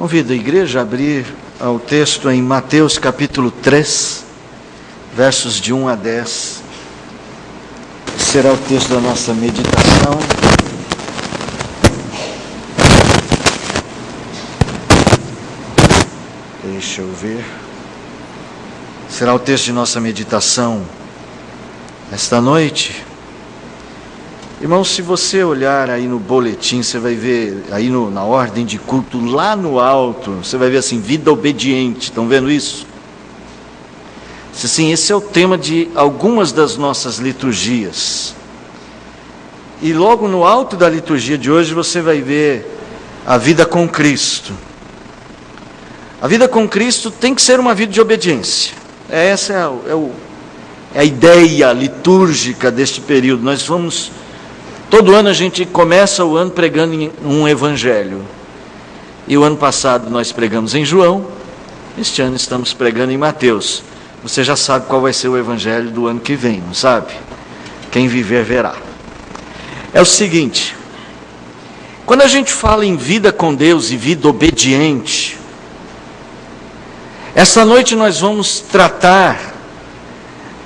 Convido a igreja a abrir ao texto em Mateus capítulo 3, versos de 1 a 10. Será o texto da nossa meditação. Deixa eu ver. Será o texto de nossa meditação esta noite. Irmãos, se você olhar aí no boletim, você vai ver aí na ordem de culto, lá no alto, você vai ver assim, vida obediente. Estão vendo isso? Sim, esse é o tema de algumas das nossas liturgias. E logo no alto da liturgia de hoje você vai ver a vida com Cristo. A vida com Cristo tem que ser uma vida de obediência. Essa é a ideia litúrgica deste período. Todo ano a gente começa o ano pregando em um evangelho. E o ano passado nós pregamos em João, este ano estamos pregando em Mateus. Você já sabe qual vai ser o evangelho do ano que vem, não sabe? Quem viver verá. É o seguinte, quando a gente fala em vida com Deus e vida obediente, essa noite nós vamos tratar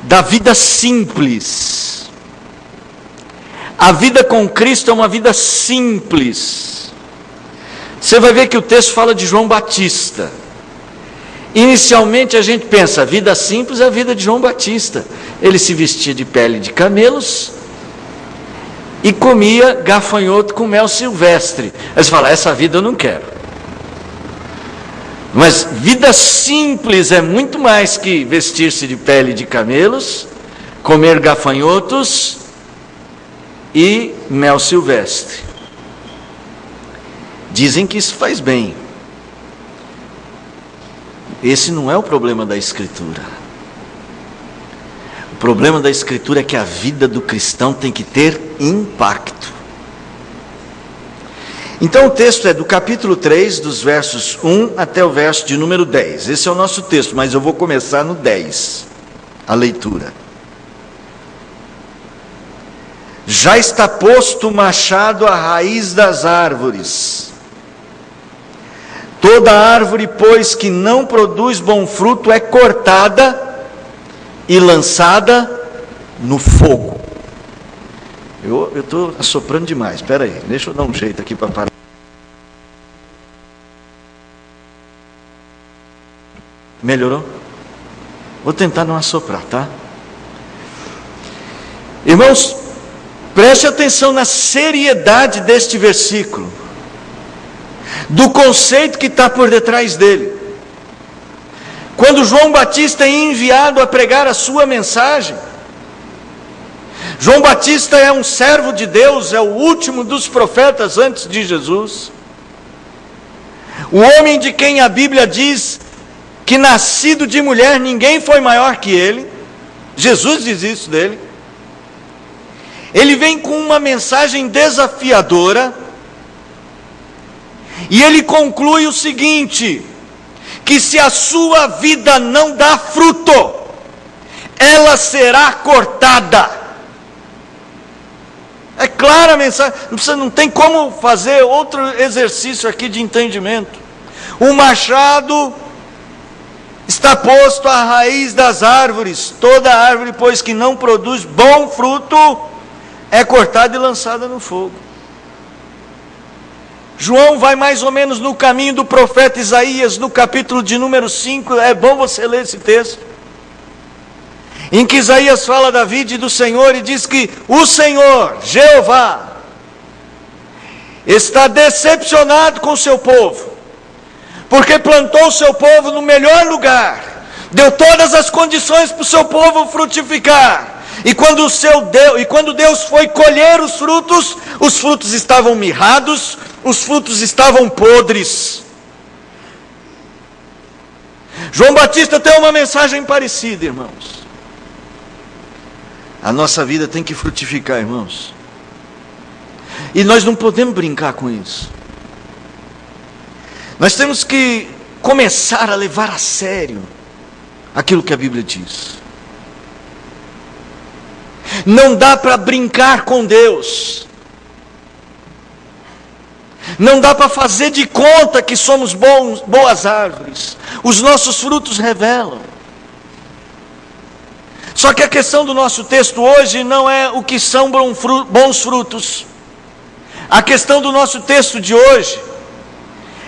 da vida simples. A vida com Cristo é uma vida simples. Você vai ver que o texto fala de João Batista. Inicialmente a gente pensa, a vida simples é a vida de João Batista. Ele se vestia de pele de camelos e comia gafanhoto com mel silvestre. Aí você fala, essa vida eu não quero. Mas vida simples é muito mais que vestir-se de pele de camelos, comer gafanhotos e mel silvestre. Dizem que isso faz bem. Esse não é o problema da Escritura. O problema da Escritura é que a vida do cristão tem que ter impacto. Então o texto é do capítulo 3, dos versos 1 até o verso de número 10. Esse é o nosso texto, mas eu vou começar no 10, a leitura. Já está posto o machado à raiz das árvores. Toda árvore, pois, que não produz bom fruto é cortada e lançada no fogo. Eu estou assoprando demais, espera aí, deixa eu dar um jeito aqui para parar. Melhorou? Vou tentar não assoprar, tá? Irmãos, preste atenção na seriedade deste versículo, do conceito que está por detrás dele. Quando João Batista é enviado a pregar a sua mensagem, João Batista é um servo de Deus, é o último dos profetas antes de Jesus. O homem de quem a Bíblia diz que nascido de mulher ninguém foi maior que ele. Jesus diz isso dele. Ele vem com uma mensagem desafiadora, e ele conclui o seguinte, que se a sua vida não dá fruto, ela será cortada. É clara a mensagem, não tem como fazer outro exercício aqui de entendimento. O machado está posto à raiz das árvores. Toda árvore, pois, que não produz bom fruto, é cortada e lançada no fogo. João vai mais ou menos no caminho do profeta Isaías, no capítulo de número 5, é bom você ler esse texto, em que Isaías fala da vide do Senhor e diz que o Senhor, Jeová, está decepcionado com o seu povo, porque plantou o seu povo no melhor lugar, deu todas as condições para o seu povo frutificar, e quando Deus foi colher os frutos estavam mirrados, os frutos estavam podres. João Batista tem uma mensagem parecida, irmãos. A nossa vida tem que frutificar, irmãos. E nós não podemos brincar com isso. Nós temos que começar a levar a sério aquilo que a Bíblia diz. Não dá para brincar com Deus. Não dá para fazer de conta que somos boas árvores. Os nossos frutos revelam. Só que a questão do nosso texto hoje não é o que são bons frutos. A questão do nosso texto de hoje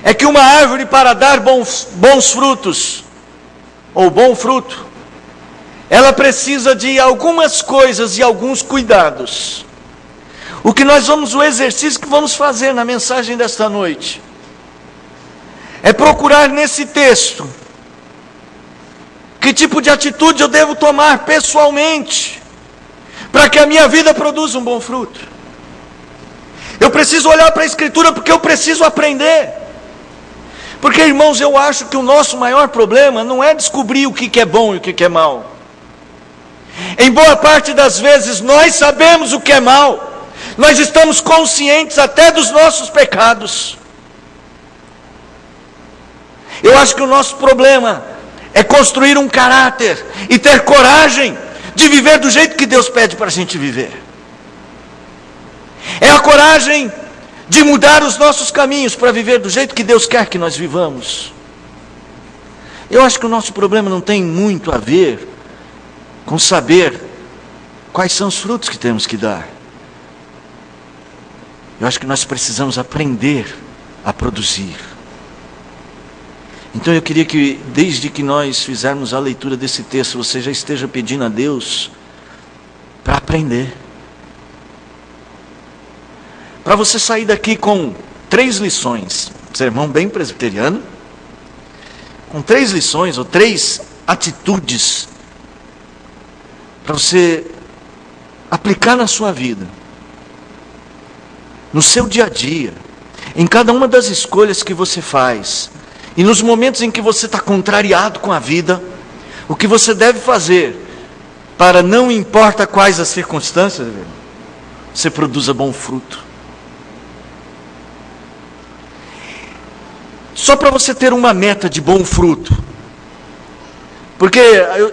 é que uma árvore, para dar bons frutos, ou bom fruto, ela precisa de algumas coisas e alguns cuidados. O exercício que vamos fazer na mensagem desta noite, é procurar nesse texto, que tipo de atitude eu devo tomar pessoalmente, para que a minha vida produza um bom fruto. Eu preciso olhar para a Escritura, porque eu preciso aprender. Porque, irmãos, eu acho que o nosso maior problema não é descobrir o que é bom e o que é mal. Em boa parte das vezes nós sabemos o que é mal. Nós estamos conscientes até dos nossos pecados. Eu acho que o nosso problema é construir um caráter e ter coragem de viver do jeito que Deus pede para a gente viver. É a coragem de mudar os nossos caminhos para viver do jeito que Deus quer que nós vivamos. Eu acho que o nosso problema não tem muito a ver com saber quais são os frutos que temos que dar. Eu acho que nós precisamos aprender a produzir. Então eu queria que, desde que nós fizermos a leitura desse texto, você já esteja pedindo a Deus para aprender. Para você sair daqui com 3 lições, sermão bem presbiteriano, com 3 lições ou 3 atitudes, para você aplicar na sua vida, no seu dia a dia, em cada uma das escolhas que você faz, e nos momentos em que você está contrariado com a vida, o que você deve fazer, para não importa quais as circunstâncias, você produza bom fruto. Só para você ter uma meta de bom fruto, porque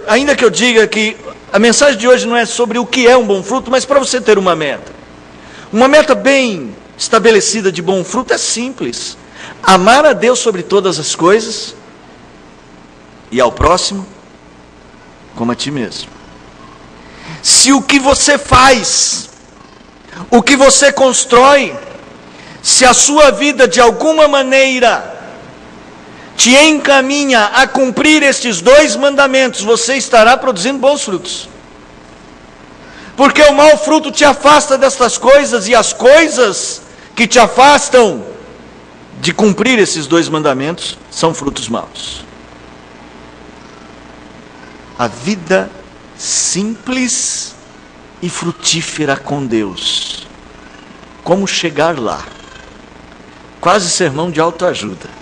ainda que eu diga que a mensagem de hoje não é sobre o que é um bom fruto, mas para você ter uma meta bem estabelecida de bom fruto é simples: amar a Deus sobre todas as coisas e ao próximo como a ti mesmo. Se o que você faz, o que você constrói, se a sua vida de alguma maneira te encaminha a cumprir estes 2 mandamentos, você estará produzindo bons frutos. Porque o mau fruto te afasta destas coisas, e as coisas que te afastam de cumprir esses 2 mandamentos são frutos maus. A vida simples e frutífera com Deus. Como chegar lá? Quase sermão de autoajuda.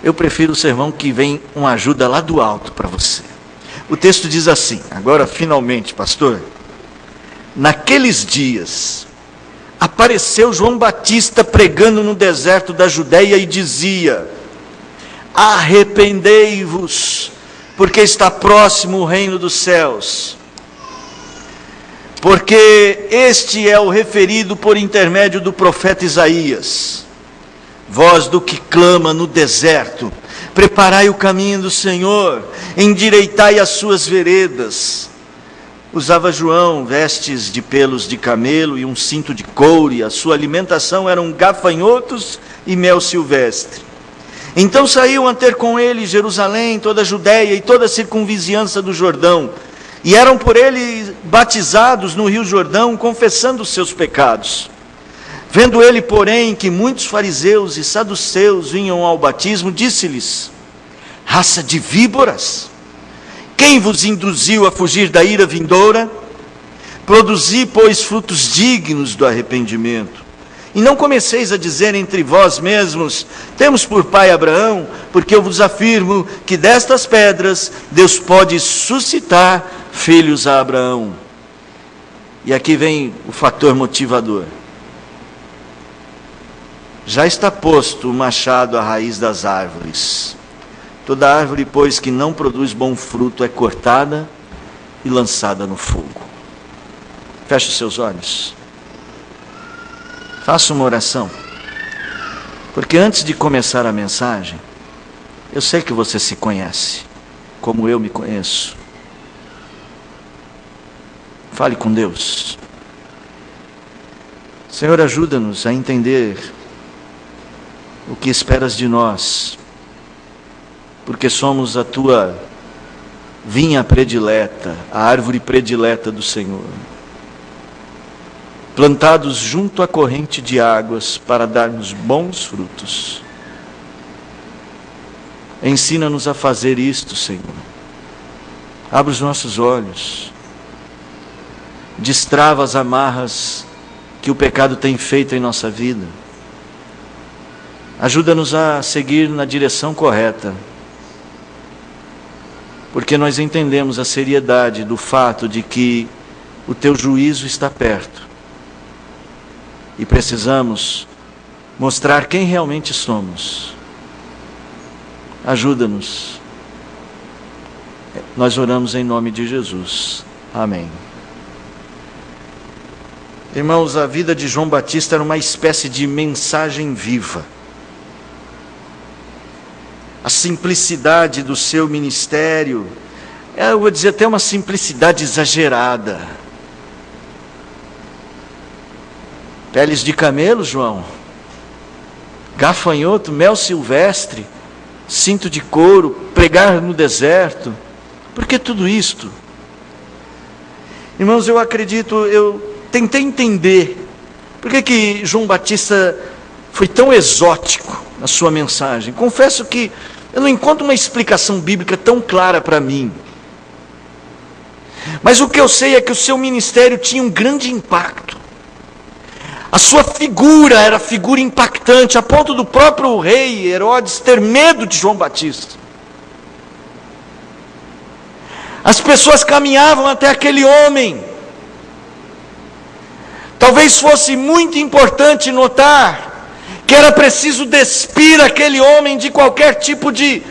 Eu prefiro o sermão que vem uma ajuda lá do alto para você. O texto diz assim, agora finalmente, pastor: naqueles dias, apareceu João Batista pregando no deserto da Judeia e dizia: arrependei-vos, porque está próximo o reino dos céus. Porque este é o referido por intermédio do profeta Isaías: voz do que clama no deserto, preparai o caminho do Senhor, endireitai as suas veredas. Usava João vestes de pelos de camelo e um cinto de coure, a sua alimentação eram gafanhotos e mel silvestre. Então saíam a ter com ele Jerusalém, toda a Judéia e toda a circunvizinhança do Jordão, e eram por ele batizados no rio Jordão, confessando os seus pecados. Vendo ele, porém, que muitos fariseus e saduceus vinham ao batismo, disse-lhes: raça de víboras, quem vos induziu a fugir da ira vindoura? Produzi, pois, frutos dignos do arrependimento. E não comeceis a dizer entre vós mesmos: temos por pai Abraão, porque eu vos afirmo que destas pedras Deus pode suscitar filhos a Abraão. E aqui vem o fator motivador. Já está posto o machado à raiz das árvores. Toda árvore, pois, que não produz bom fruto é cortada e lançada no fogo. Feche os seus olhos. faça uma oração. Porque antes de começar a mensagem, eu sei que você se conhece, como eu me conheço. Fale com Deus. Senhor, ajuda-nos a entender o que esperas de nós, porque somos a tua vinha predileta, a árvore predileta do Senhor, plantados junto à corrente de águas para darmos bons frutos. Ensina-nos a fazer isto, Senhor. Abre os nossos olhos, destrava as amarras que o pecado tem feito em nossa vida. Ajuda-nos a seguir na direção correta, porque nós entendemos a seriedade do fato de que o teu juízo está perto e precisamos mostrar quem realmente somos. Ajuda-nos. Nós oramos em nome de Jesus. Amém. Irmãos, a vida de João Batista era uma espécie de mensagem viva. A simplicidade do seu ministério, eu vou dizer até uma simplicidade exagerada. Peles de camelo, João, gafanhoto, mel silvestre, cinto de couro, pregar no deserto. Por que tudo isto? Irmãos, eu acredito, eu tentei entender por que João Batista foi tão exótico na sua mensagem. Confesso que eu não encontro uma explicação bíblica tão clara para mim. Mas o que eu sei é que o seu ministério tinha um grande impacto. A sua figura era figura impactante, a ponto do próprio rei Herodes ter medo de João Batista. As pessoas caminhavam até aquele homem. Talvez fosse muito importante notar que era preciso despir aquele homem de qualquer tipo de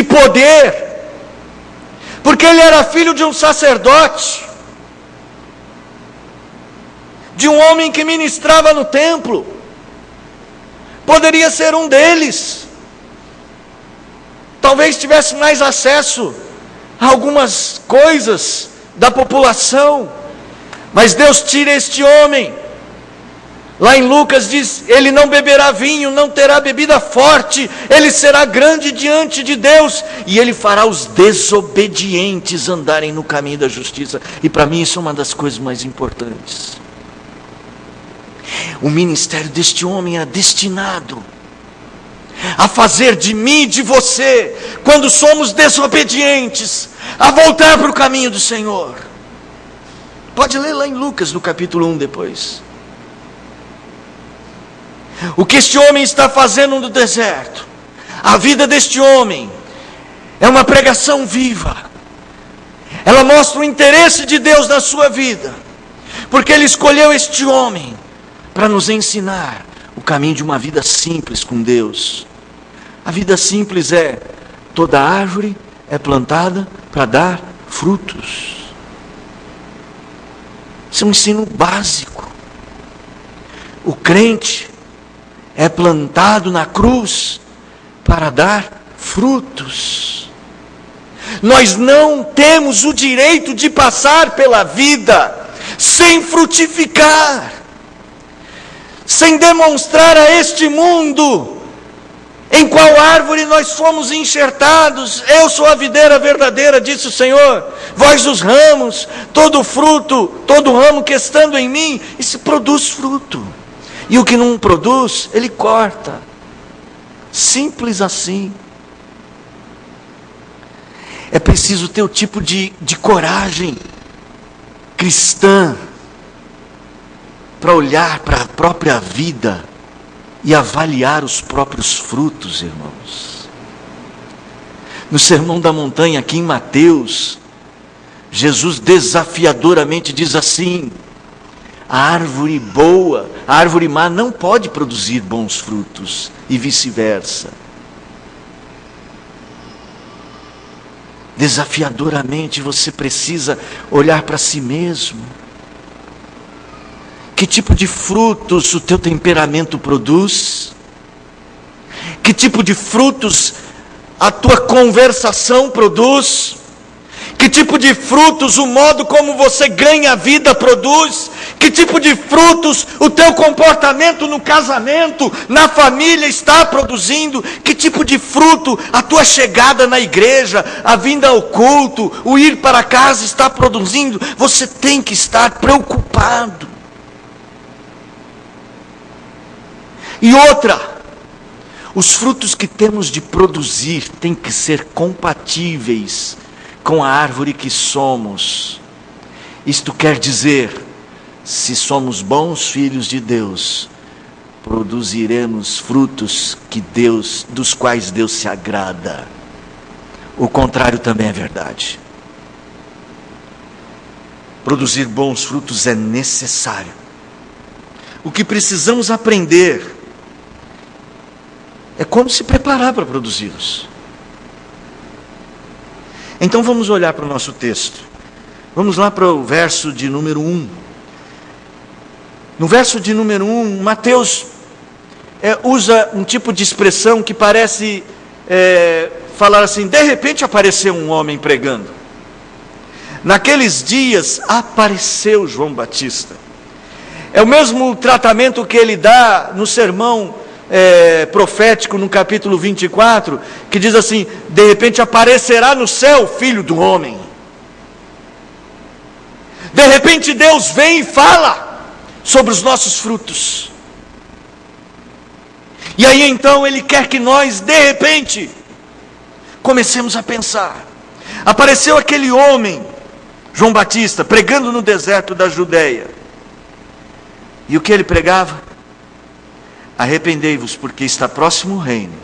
poder, porque ele era filho de um sacerdote, de um homem que ministrava no templo. Poderia ser um deles. Talvez tivesse mais acesso a algumas coisas da população, mas Deus tira este homem. Lá em Lucas diz, ele não beberá vinho, não terá bebida forte, ele será grande diante de Deus, e ele fará os desobedientes andarem no caminho da justiça. E para mim isso é uma das coisas mais importantes. O ministério deste homem era destinado a fazer de mim e de você, quando somos desobedientes, a voltar para o caminho do Senhor. Pode ler lá em Lucas, no capítulo 1 depois. O que este homem está fazendo no deserto, a vida deste homem, é uma pregação viva. Ela mostra o interesse de Deus na sua vida, porque Ele escolheu este homem para nos ensinar o caminho de uma vida simples com Deus. A vida simples é, toda árvore é plantada para dar frutos. Isso é um ensino básico. O crente é plantado na cruz para dar frutos. Nós não temos o direito de passar pela vida sem frutificar, sem demonstrar a este mundo em qual árvore nós fomos enxertados. Eu sou a videira verdadeira, disse o Senhor, vós os ramos, todo fruto, todo ramo que estando em mim, isso produz fruto. E o que não produz, Ele corta. Simples assim. É preciso ter o tipo de coragem cristã para olhar para a própria vida e avaliar os próprios frutos, irmãos. No Sermão da Montanha, aqui em Mateus, Jesus desafiadoramente diz assim: a árvore boa, a árvore má não pode produzir bons frutos, e vice-versa. Desafiadoramente você precisa olhar para si mesmo. Que tipo de frutos o teu temperamento produz? Que tipo de frutos a tua conversação produz? Que tipo de frutos o modo como você ganha a vida produz? Que tipo de frutos o teu comportamento no casamento, na família está produzindo? Que tipo de fruto a tua chegada na igreja, a vinda ao culto, o ir para casa está produzindo? Você tem que estar preocupado. E outra, os frutos que temos de produzir têm que ser compatíveis com a árvore que somos. Isto quer dizer, se somos bons filhos de Deus, produziremos frutos dos quais Deus se agrada. O contrário também é verdade. Produzir bons frutos é necessário. O que precisamos aprender é como se preparar para produzi-los. Então vamos olhar para o nosso texto. Vamos lá para o verso de número 1. No verso de número 1, Mateus usa um tipo de expressão que parece falar assim: de repente apareceu um homem pregando. Naqueles dias apareceu João Batista. É o mesmo tratamento que ele dá no sermão profético no capítulo 24, que diz assim: de repente aparecerá no céu o Filho do Homem. De repente Deus vem e fala sobre os nossos frutos. E aí então Ele quer que nós, de repente, comecemos a pensar. Apareceu aquele homem, João Batista, pregando no deserto da Judeia. E o que ele pregava? Arrependei-vos, porque está próximo o reino.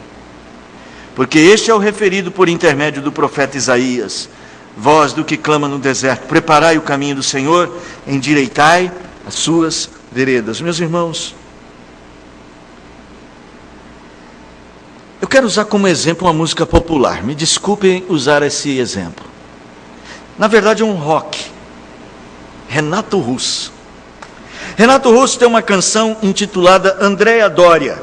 Porque este é o referido por intermédio do profeta Isaías. Voz do que clama no deserto: preparai o caminho do Senhor, endireitai as suas veredas. Meus irmãos, eu quero usar como exemplo uma música popular. Me desculpem usar esse exemplo. Na verdade é um rock. Renato Russo. Renato Russo tem uma canção intitulada Andréa Doria.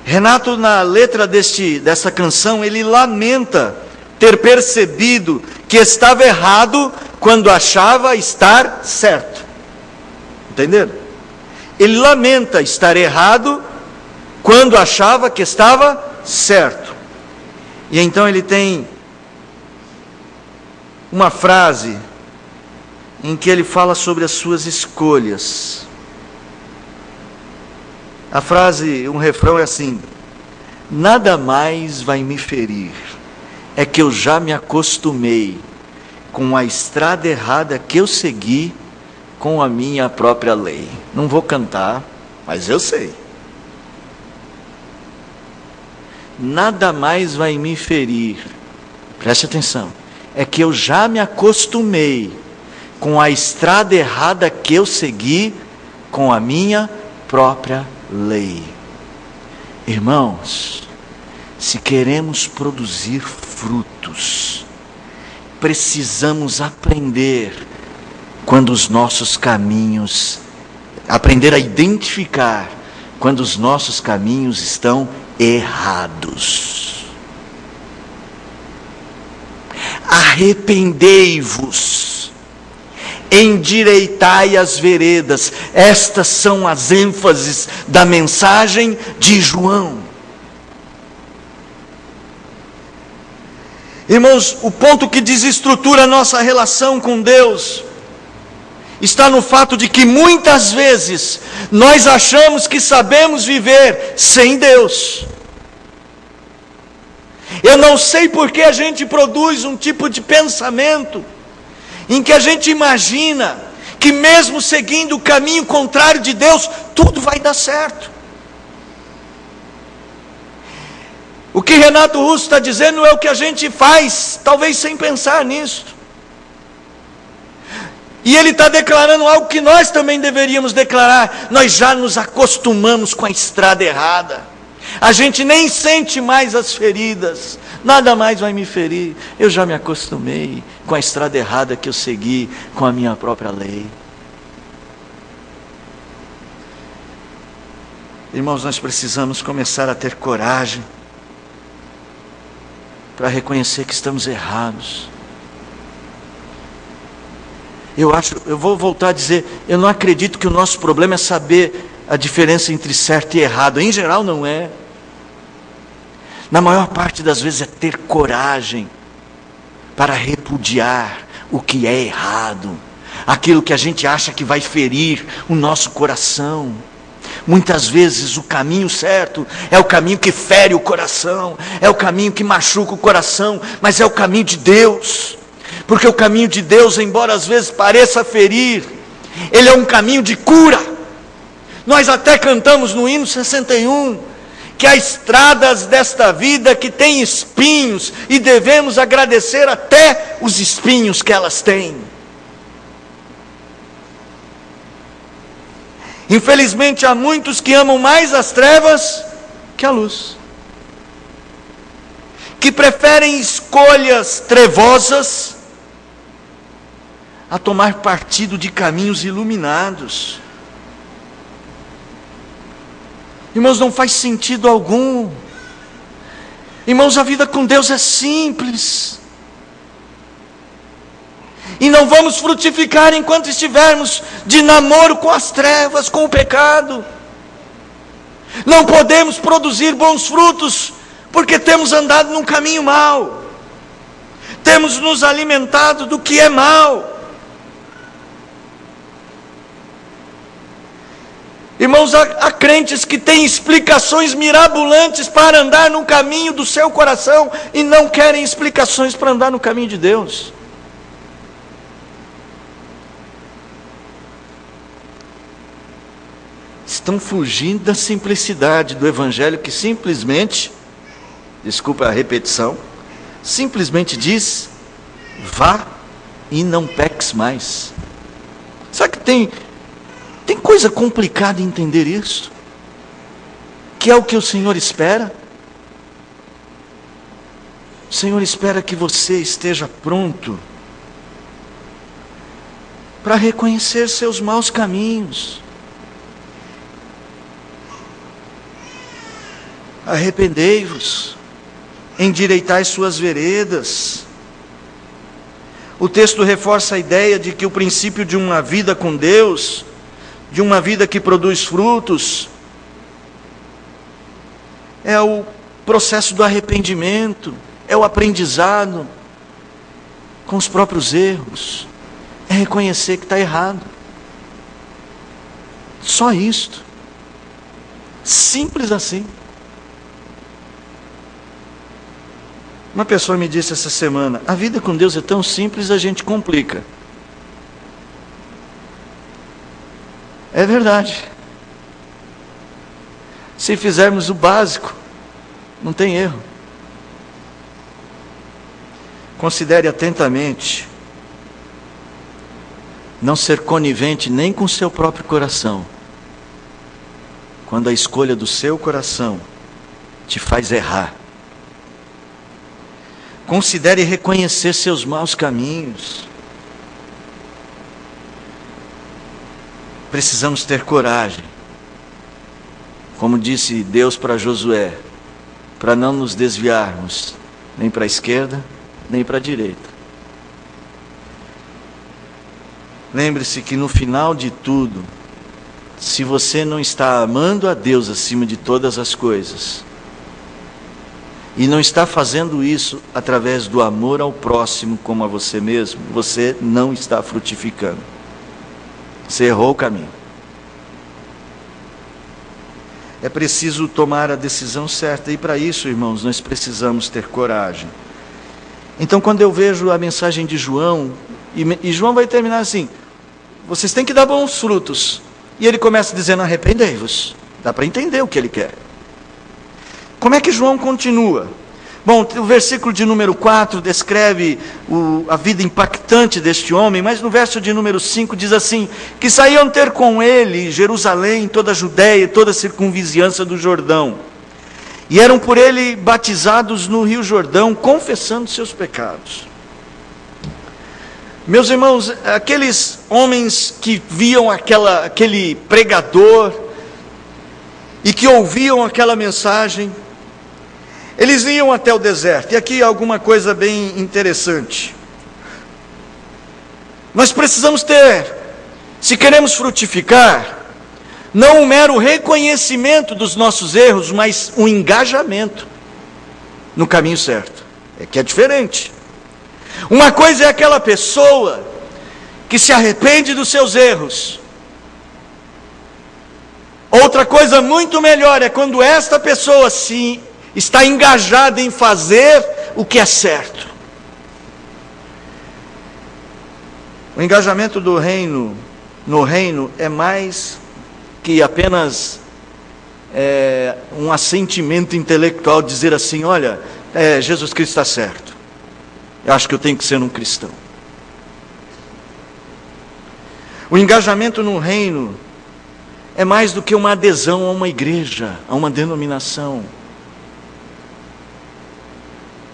Renato, na letra dessa canção, ele lamenta ter percebido que estava errado quando achava estar certo. Entenderam? Ele lamenta estar errado quando achava que estava certo. E então ele tem uma frase em que ele fala sobre as suas escolhas. A frase, um refrão é assim: nada mais vai me ferir, é que eu já me acostumei com a estrada errada que eu segui com a minha própria lei. Não vou cantar, mas eu sei. Nada mais vai me ferir, preste atenção, é que eu já me acostumei com a estrada errada que eu segui com a minha própria lei. Irmãos, se queremos produzir frutos, precisamos aprender quando os nossos caminhos, aprender a identificar quando os nossos caminhos estão errados. Arrependei-vos, endireitai as veredas. Estas são as ênfases da mensagem de João. Irmãos, o ponto que desestrutura a nossa relação com Deus está no fato de que muitas vezes nós achamos que sabemos viver sem Deus. Eu não sei por que a gente produz um tipo de pensamento em que a gente imagina que mesmo seguindo o caminho contrário de Deus, tudo vai dar certo. O que Renato Russo está dizendo é o que a gente faz, talvez sem pensar nisso. E ele está declarando algo que nós também deveríamos declarar: nós já nos acostumamos com a estrada errada. A gente nem sente mais as feridas, nada mais vai me ferir. Eu já me acostumei com a estrada errada que eu segui com a minha própria lei. Irmãos, nós precisamos começar a ter coragem para reconhecer que estamos errados. Eu vou voltar a dizer, eu não acredito que o nosso problema é saber a diferença entre certo e errado. Em geral não é. Na maior parte das vezes é ter coragem para repudiar o que é errado, aquilo que a gente acha que vai ferir o nosso coração. Muitas vezes o caminho certo é o caminho que fere o coração, é o caminho que machuca o coração, mas é o caminho de Deus. Porque o caminho de Deus, embora às vezes pareça ferir, ele é um caminho de cura. Nós até cantamos no hino 61, que há estradas desta vida que têm espinhos, e devemos agradecer até os espinhos que elas têm. Infelizmente há muitos que amam mais as trevas que a luz, que preferem escolhas trevosas a tomar partido de caminhos iluminados. Irmãos, não faz sentido algum. Irmãos, a vida com Deus é simples. E não vamos frutificar enquanto estivermos de namoro com as trevas, com o pecado. Não podemos produzir bons frutos, porque temos andado num caminho mau. Temos nos alimentado do que é mal. Irmãos, há crentes que têm explicações mirabolantes para andar no caminho do seu coração e não querem explicações para andar no caminho de Deus. Estão fugindo da simplicidade do Evangelho, que simplesmente, desculpa a repetição, simplesmente diz: vá e não peques mais. Sabe que tem coisa complicada em entender isso? Que é o que o Senhor espera? O Senhor espera que você esteja pronto para reconhecer seus maus caminhos. Arrependei-vos, endireitai suas veredas. O texto reforça a ideia de que o princípio de uma vida com Deus, de uma vida que produz frutos, é o processo do arrependimento, é o aprendizado com os próprios erros, é reconhecer que está errado. Só isto. Simples assim. Uma pessoa me disse essa semana: a vida com Deus é tão simples, a gente complica. É verdade. Se fizermos o básico, não tem erro. Considere atentamente não ser conivente nem com seu próprio coração, quando a escolha do seu coração te faz errar. Considere reconhecer seus maus caminhos. Precisamos ter coragem, como disse Deus para Josué, para não nos desviarmos nem para a esquerda, nem para a direita. Lembre-se que no final de tudo, se você não está amando a Deus acima de todas as coisas, e não está fazendo isso através do amor ao próximo como a você mesmo, você não está frutificando. Você errou o caminho. É preciso tomar a decisão certa, e para isso, irmãos, nós precisamos ter coragem. Então, quando eu vejo a mensagem de João, e João vai terminar assim: vocês têm que dar bons frutos, e ele começa dizendo: arrependei-vos. Dá para entender o que ele quer. Como é que João continua? Bom, o versículo de número 4 descreve a vida impactante deste homem, mas no verso de número 5 diz assim: que saíam ter com ele Jerusalém, toda a Judéia e toda a circunvizinhança do Jordão, e eram por ele batizados no rio Jordão, confessando seus pecados. Meus irmãos, aqueles homens que viam aquele pregador, e que ouviam aquela mensagem, eles iam até o deserto. E aqui alguma coisa bem interessante. Nós precisamos ter, se queremos frutificar, não um mero reconhecimento dos nossos erros, mas um engajamento no caminho certo. É que é diferente. Uma coisa é aquela pessoa que se arrepende dos seus erros. Outra coisa muito melhor é quando esta pessoa está engajada em fazer o que é certo. O engajamento no reino é mais que apenas um assentimento intelectual, dizer assim, olha, Jesus Cristo está certo, eu acho que eu tenho que ser um cristão. O engajamento no reino é mais do que uma adesão a uma igreja, a uma denominação.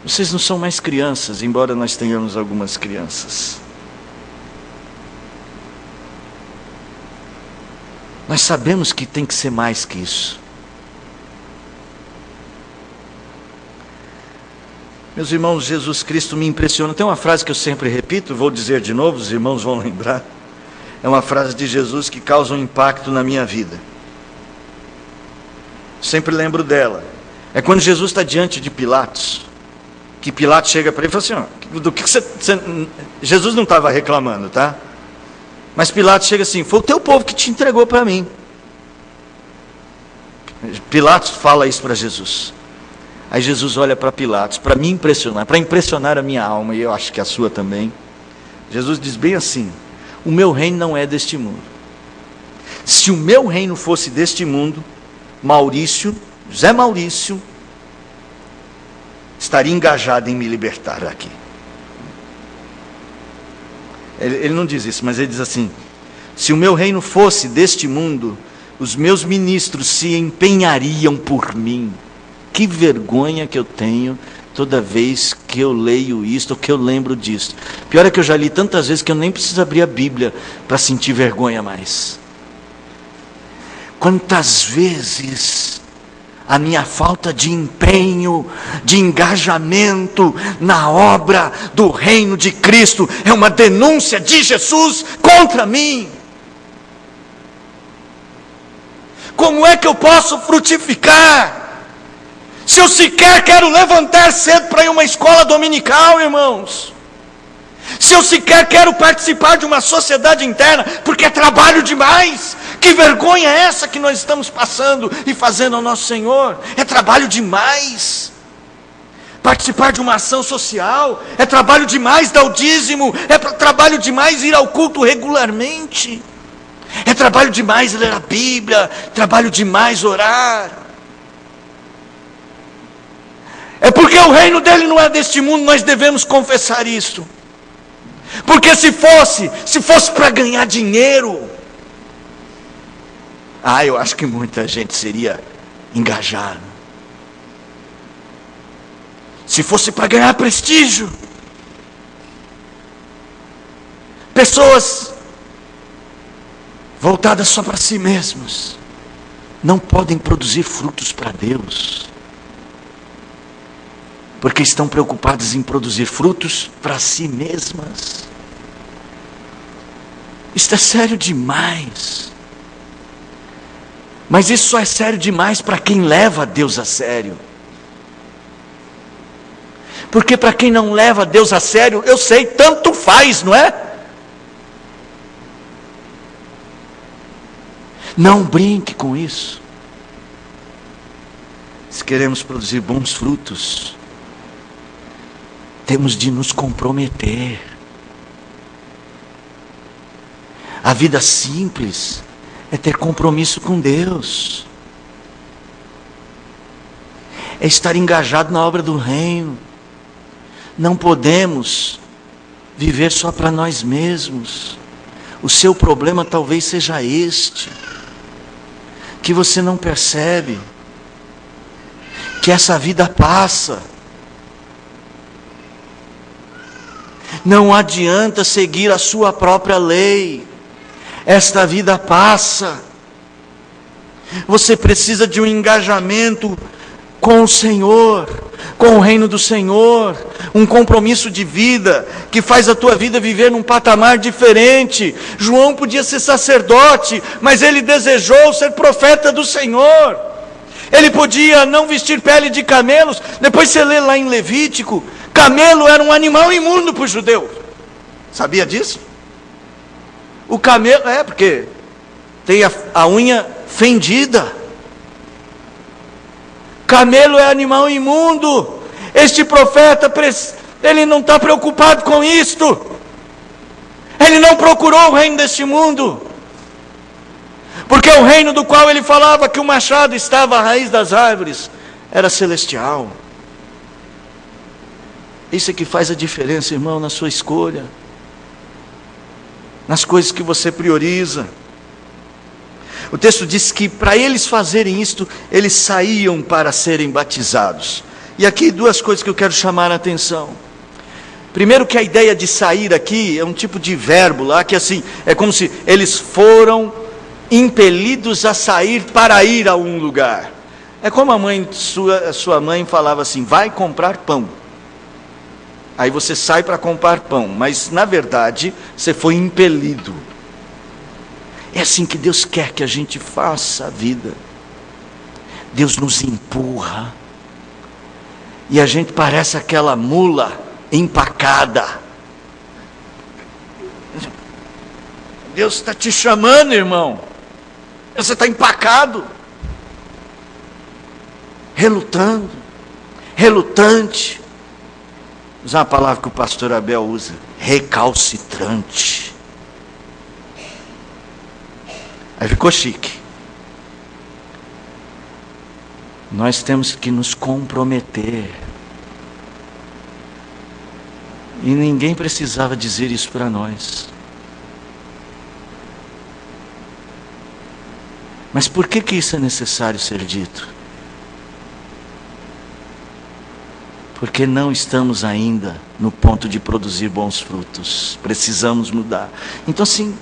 Vocês não são mais crianças, embora nós tenhamos algumas crianças. Nós sabemos que tem que ser mais que isso. Meus irmãos, Jesus Cristo me impressiona. Tem uma frase que eu sempre repito, vou dizer de novo, os irmãos vão lembrar. É uma frase de Jesus que causa um impacto na minha vida. Sempre lembro dela. É quando Jesus está diante de Pilatos, que Pilatos chega para ele e fala assim, do que você... Jesus não estava reclamando, tá? Mas Pilatos chega assim, foi o teu povo que te entregou para mim. Pilatos fala isso para Jesus. Aí Jesus olha para Pilatos, para me impressionar, para impressionar a minha alma, e eu acho que a sua também. Jesus diz bem assim, o meu reino não é deste mundo. Se o meu reino fosse deste mundo, José Maurício, estaria engajado em me libertar daqui. Ele não diz isso, mas ele diz assim, se o meu reino fosse deste mundo, os meus ministros se empenhariam por mim. Que vergonha que eu tenho toda vez que eu leio isto, ou que eu lembro disso. Pior é que eu já li tantas vezes que eu nem preciso abrir a Bíblia para sentir vergonha mais. Quantas vezes a minha falta de empenho, de engajamento na obra do reino de Cristo é uma denúncia de Jesus contra mim. Como é que eu posso frutificar se eu sequer quero levantar cedo para ir a uma escola dominical, irmãos? Se eu sequer quero participar de uma sociedade interna, porque é trabalho demais. Que vergonha é essa que nós estamos passando e fazendo ao nosso Senhor? É trabalho demais. Participar de uma ação social, é trabalho demais dar o dízimo, é trabalho demais ir ao culto regularmente, é trabalho demais ler a Bíblia, trabalho demais orar. É porque o reino dele não é deste mundo, nós devemos confessar isso. Porque se fosse para ganhar dinheiro, eu acho que muita gente seria engajada. Se fosse para ganhar prestígio, pessoas voltadas só para si mesmos não podem produzir frutos para Deus, porque estão preocupadas em produzir frutos para si mesmas. Isto é sério demais. Mas isso só é sério demais para quem leva Deus a sério. Porque para quem não leva Deus a sério, eu sei, tanto faz, não é? Não brinque com isso. Se queremos produzir bons frutos, temos de nos comprometer. A vida simples é ter compromisso com Deus, é estar engajado na obra do reino. Não podemos viver só para nós mesmos. O seu problema talvez seja este, que você não percebe que essa vida passa. Não adianta seguir a sua própria lei. Esta vida passa. Você precisa de um engajamento com o Senhor, com o reino do Senhor, um compromisso de vida, que faz a tua vida viver num patamar diferente. João podia ser sacerdote, mas ele desejou ser profeta do Senhor. Ele podia não vestir pele de camelos. Depois você lê lá em Levítico, camelo era um animal imundo para o judeu. Sabia disso? O camelo, porque tem a unha fendida. Camelo é animal imundo. Este profeta, ele não está preocupado com isto. Ele não procurou o reino deste mundo. Porque o reino do qual ele falava que o machado estava à raiz das árvores era celestial. Isso é que faz a diferença, irmão, na sua escolha, nas coisas que você prioriza. O texto diz que para eles fazerem isto, eles saíam para serem batizados. E aqui duas coisas que eu quero chamar a atenção. Primeiro, que a ideia de sair aqui é um tipo de verbo lá, que assim, é como se eles foram impelidos a sair para ir a um lugar. É como sua mãe falava assim: vai comprar pão. Aí você sai para comprar pão, mas na verdade você foi impelido. É assim que Deus quer que a gente faça a vida. Deus nos empurra. E a gente parece aquela mula empacada. Deus está te chamando, irmão. Você está empacado. Relutando. Relutante. Usar uma palavra que o pastor Abel usa. Recalcitrante. Aí ficou chique. Nós temos que nos comprometer. E ninguém precisava dizer isso para nós. Mas por que isso é necessário ser dito? Porque não estamos ainda no ponto de produzir bons frutos. Precisamos mudar. Então, assim,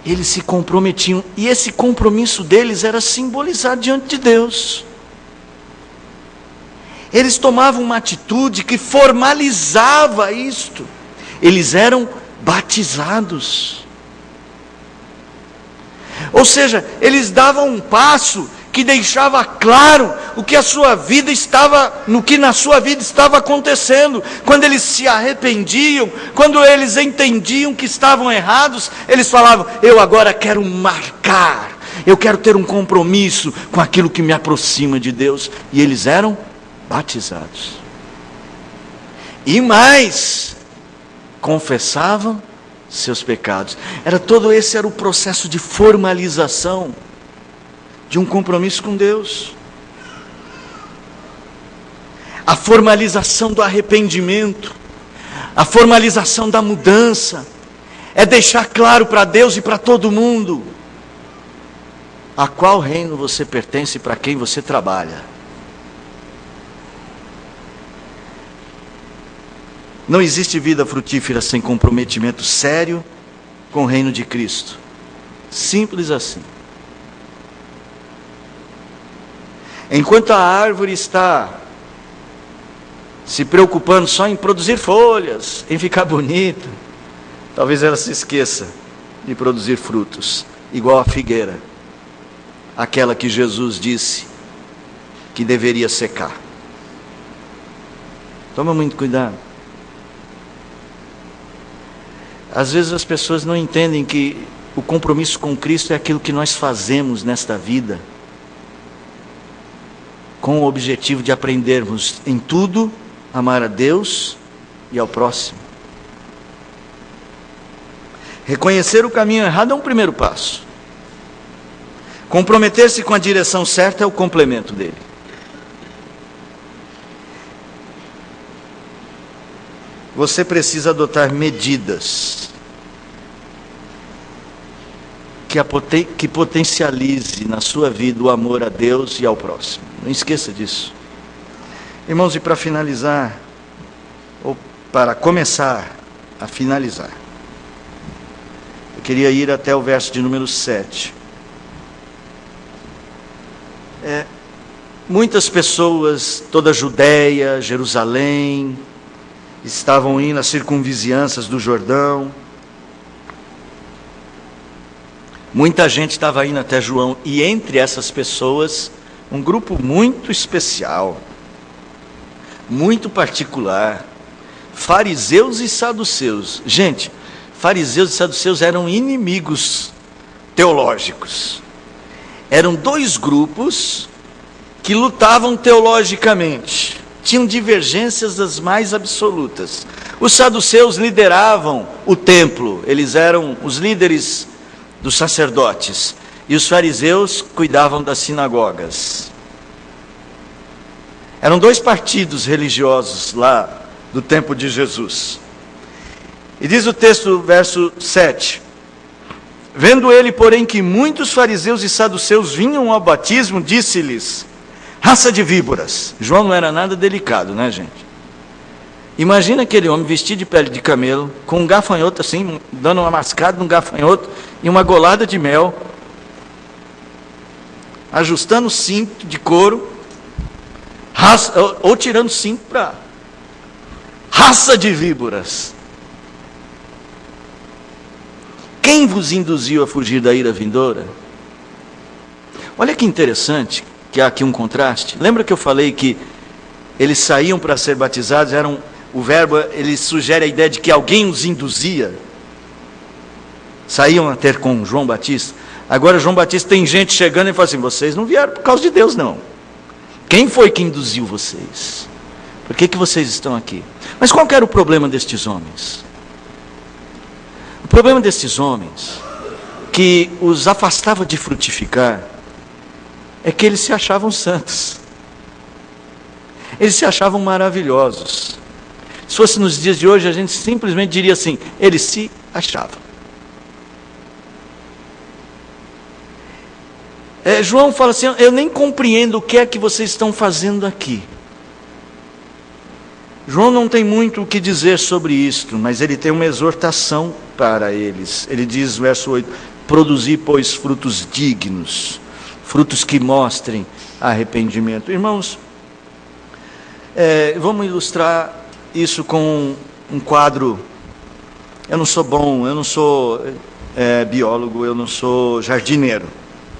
eles se comprometiam, e esse compromisso deles era simbolizar diante de Deus. Eles tomavam uma atitude que formalizava isto. Eles eram batizados. Ou seja, eles davam um passo que deixava claro o que a sua vida estava, no que na sua vida estava acontecendo. Quando eles se arrependiam, quando eles entendiam que estavam errados, eles falavam: eu agora quero marcar, eu quero ter um compromisso com aquilo que me aproxima de Deus. E eles eram batizados. E mais, confessavam seus pecados. Todo esse era o processo de formalização de um compromisso com Deus. A formalização do arrependimento, a formalização da mudança, é deixar claro para Deus e para todo mundo a qual reino você pertence e para quem você trabalha. Não existe vida frutífera sem comprometimento sério com o reino de Cristo. Simples assim. Enquanto a árvore está se preocupando só em produzir folhas, em ficar bonita, talvez ela se esqueça de produzir frutos, igual a figueira, aquela que Jesus disse que deveria secar. Toma muito cuidado. Às vezes as pessoas não entendem que o compromisso com Cristo é aquilo que nós fazemos nesta vida, com o objetivo de aprendermos em tudo a amar a Deus e ao próximo. Reconhecer o caminho errado é um primeiro passo. Comprometer-se com a direção certa é o complemento dele. Você precisa adotar medidas que potencialize na sua vida o amor a Deus e ao próximo. Não esqueça disso. Irmãos, e para finalizar, ou para começar a finalizar, eu queria ir até o verso de número 7. muitas pessoas, toda a Judéia, Jerusalém, estavam indo às circunvizinhanças do Jordão. Muita gente estava indo até João, e entre essas pessoas, um grupo muito especial, muito particular, fariseus e saduceus. Gente, fariseus e saduceus eram inimigos teológicos. Eram dois grupos que lutavam teologicamente, tinham divergências das mais absolutas. Os saduceus lideravam o templo, eles eram os líderes dos sacerdotes, e os fariseus cuidavam das sinagogas. Eram dois partidos religiosos lá do tempo de Jesus. E diz o texto, verso 7: vendo ele, porém, que muitos fariseus e saduceus vinham ao batismo, disse-lhes: raça de víboras. João não era nada delicado, né, gente? Imagina aquele homem vestido de pele de camelo, com um gafanhoto assim, dando uma mascada num gafanhoto e uma golada de mel, ajustando o cinto de couro, ou tirando o cinto para raça de víboras. Quem vos induziu a fugir da ira vindoura? Olha que interessante, que há aqui um contraste. Lembra que eu falei que eles saíam para ser batizados, o verbo, ele sugere a ideia de que alguém os induzia. Saíam a ter com João Batista. Agora João Batista tem gente chegando e fala assim: vocês não vieram por causa de Deus, não. Quem foi que induziu vocês? Por que vocês estão aqui? Mas qual que era o problema destes homens? O problema destes homens, que os afastava de frutificar, é que eles se achavam santos. Eles se achavam maravilhosos. Se fosse nos dias de hoje, a gente simplesmente diria assim: eles se achavam. João fala assim: eu nem compreendo o que é que vocês estão fazendo aqui. João não tem muito o que dizer sobre isto, mas ele tem uma exortação para eles. Ele diz, verso 8: produzi, pois, frutos dignos, frutos que mostrem arrependimento. Irmãos, vamos ilustrar isso com um quadro. Eu não sou bom, eu não sou biólogo, eu não sou jardineiro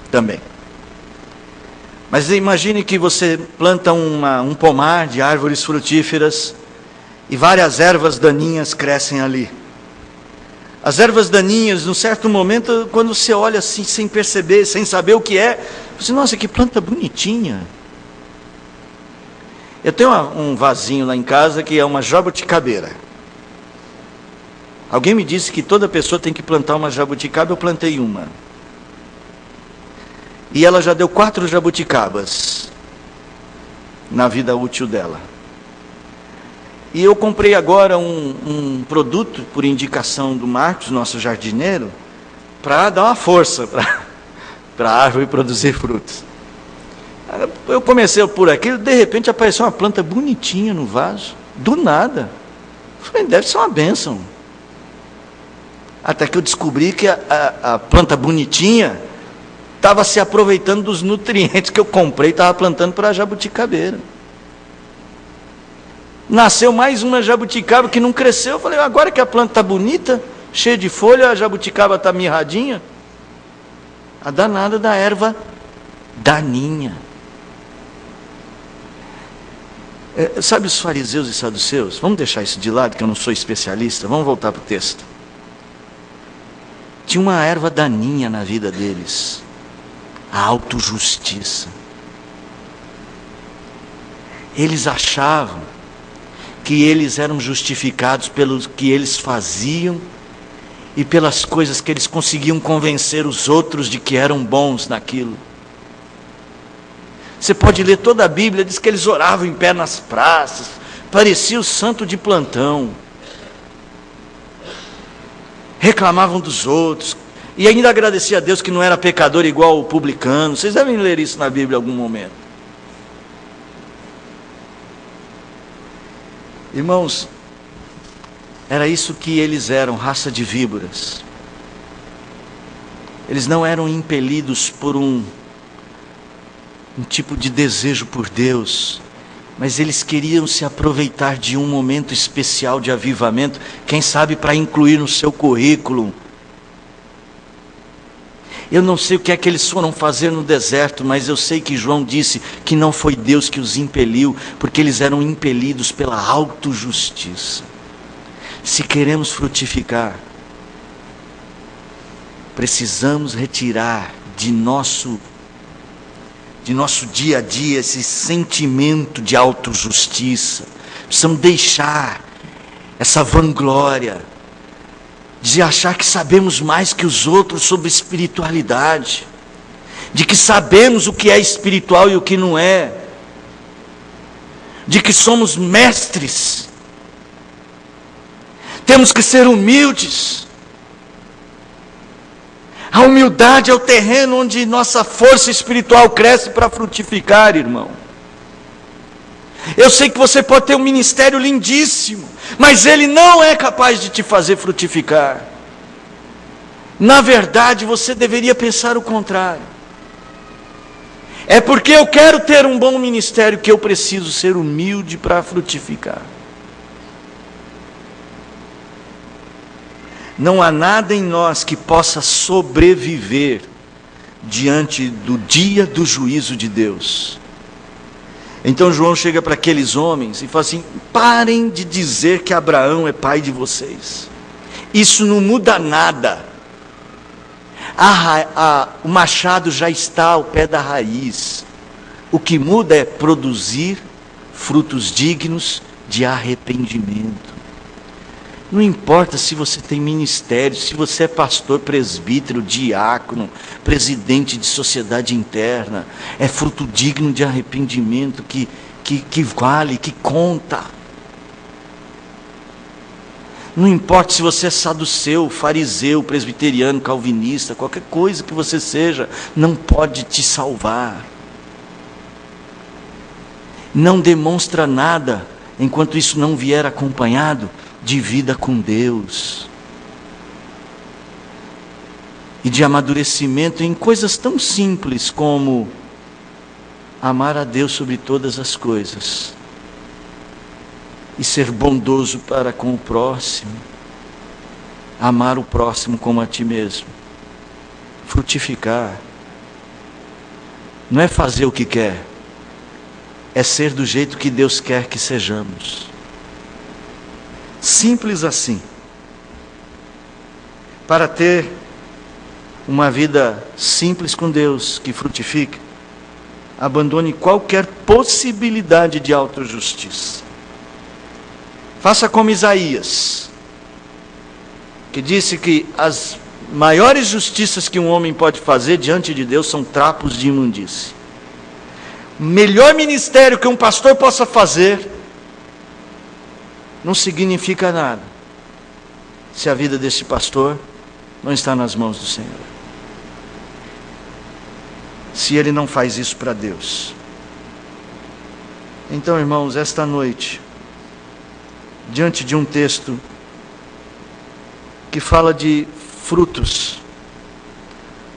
também. Mas imagine que você planta um pomar de árvores frutíferas e várias ervas daninhas crescem ali. As ervas daninhas, num certo momento, quando você olha assim, sem perceber, sem saber o que é, você, nossa, que planta bonitinha. Eu tenho um vasinho lá em casa que é uma jabuticabeira. Alguém me disse que toda pessoa tem que plantar uma jabuticaba, eu plantei uma. E ela já deu 4 jabuticabas na vida útil dela. E eu comprei agora um produto, por indicação do Marcos, nosso jardineiro, para dar uma força para a árvore produzir frutos. Eu comecei por aquilo, de repente apareceu uma planta bonitinha no vaso, do nada. Eu falei: deve ser uma bênção. Até que eu descobri que a planta bonitinha estava se aproveitando dos nutrientes que eu comprei, estava plantando para a jabuticabeira. Nasceu mais uma jabuticaba que não cresceu. Eu falei: agora que a planta está bonita, cheia de folha, a jabuticaba está mirradinha. A danada da erva daninha. Sabe os fariseus e saduceus? Vamos deixar isso de lado, que eu não sou especialista. Vamos voltar para o texto. Tinha uma erva daninha na vida deles: a autojustiça. Eles achavam que eles eram justificados pelo que eles faziam e pelas coisas que eles conseguiam convencer os outros de que eram bons naquilo. Você pode ler toda a Bíblia, diz que eles oravam em pé nas praças, parecia o santo de plantão. Reclamavam dos outros, e ainda agradecia a Deus que não era pecador igual o publicano. Vocês devem ler isso na Bíblia em algum momento. Irmãos, era isso que eles eram, raça de víboras. Eles não eram impelidos por um tipo de desejo por Deus, mas eles queriam se aproveitar de um momento especial de avivamento, quem sabe para incluir no seu currículo. Eu não sei o que é que eles foram fazer no deserto, mas eu sei que João disse que não foi Deus que os impeliu, porque eles eram impelidos pela autojustiça. Se queremos frutificar, precisamos retirar de nosso dia a dia esse sentimento de autojustiça. Precisamos deixar essa vanglória de achar que sabemos mais que os outros sobre espiritualidade, de que sabemos o que é espiritual e o que não é, de que somos mestres. Temos que ser humildes. A humildade é o terreno onde nossa força espiritual cresce para frutificar, irmão. Eu sei que você pode ter um ministério lindíssimo, mas ele não é capaz de te fazer frutificar. Na verdade, você deveria pensar o contrário. É porque eu quero ter um bom ministério que eu preciso ser humilde para frutificar. Não há nada em nós que possa sobreviver diante do dia do juízo de Deus. Então João chega para aqueles homens e fala assim: parem de dizer que Abraão é pai de vocês. Isso não muda nada. O machado já está ao pé da raiz. O que muda é produzir frutos dignos de arrependimento. Não importa se você tem ministério, se você é pastor, presbítero, diácono, presidente de sociedade interna, é fruto digno de arrependimento que vale, que conta. Não importa se você é saduceu, fariseu, presbiteriano, calvinista, qualquer coisa que você seja, não pode te salvar. Não demonstra nada enquanto isso não vier acompanhado de vida com Deus e de amadurecimento em coisas tão simples como amar a Deus sobre todas as coisas e ser bondoso para com o próximo, amar o próximo como a ti mesmo. Frutificar não é fazer o que quer, é ser do jeito que Deus quer que sejamos. Simples assim. Para ter uma vida simples com Deus, que frutifique, abandone qualquer possibilidade de autojustiça. Faça como Isaías, que disse que as maiores justiças que um homem pode fazer diante de Deus são trapos de imundície. O melhor ministério que um pastor possa fazer não significa nada se a vida desse pastor não está nas mãos do Senhor. Se ele não faz isso para Deus. Então, irmãos, esta noite, diante de um texto que fala de frutos,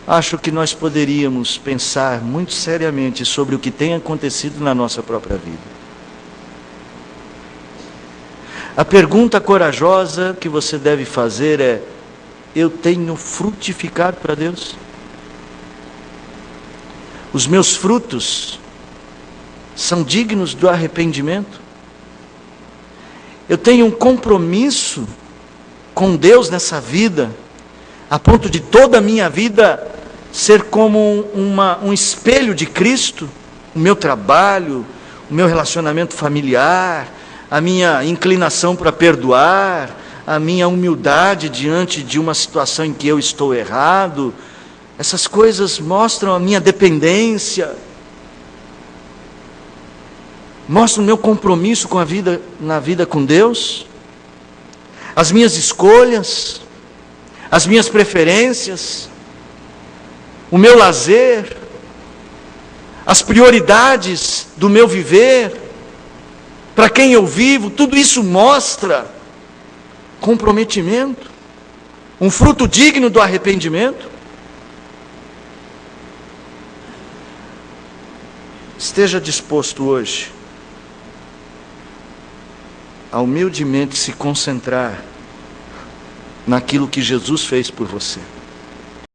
acho que nós poderíamos pensar muito seriamente sobre o que tem acontecido na nossa própria vida. A pergunta corajosa que você deve fazer é: eu tenho frutificado para Deus? Os meus frutos são dignos do arrependimento? Eu tenho um compromisso com Deus nessa vida, a ponto de toda a minha vida ser como um espelho de Cristo? O meu trabalho, o meu relacionamento familiar, a minha inclinação para perdoar, a minha humildade diante de uma situação em que eu estou errado, essas coisas mostram a minha dependência, mostram o meu compromisso com a vida, na vida com Deus, as minhas escolhas, as minhas preferências, o meu lazer, as prioridades do meu viver, para quem eu vivo, tudo isso mostra comprometimento, um fruto digno do arrependimento. esteja disposto hoje a humildemente se concentrar naquilo que Jesus fez por você.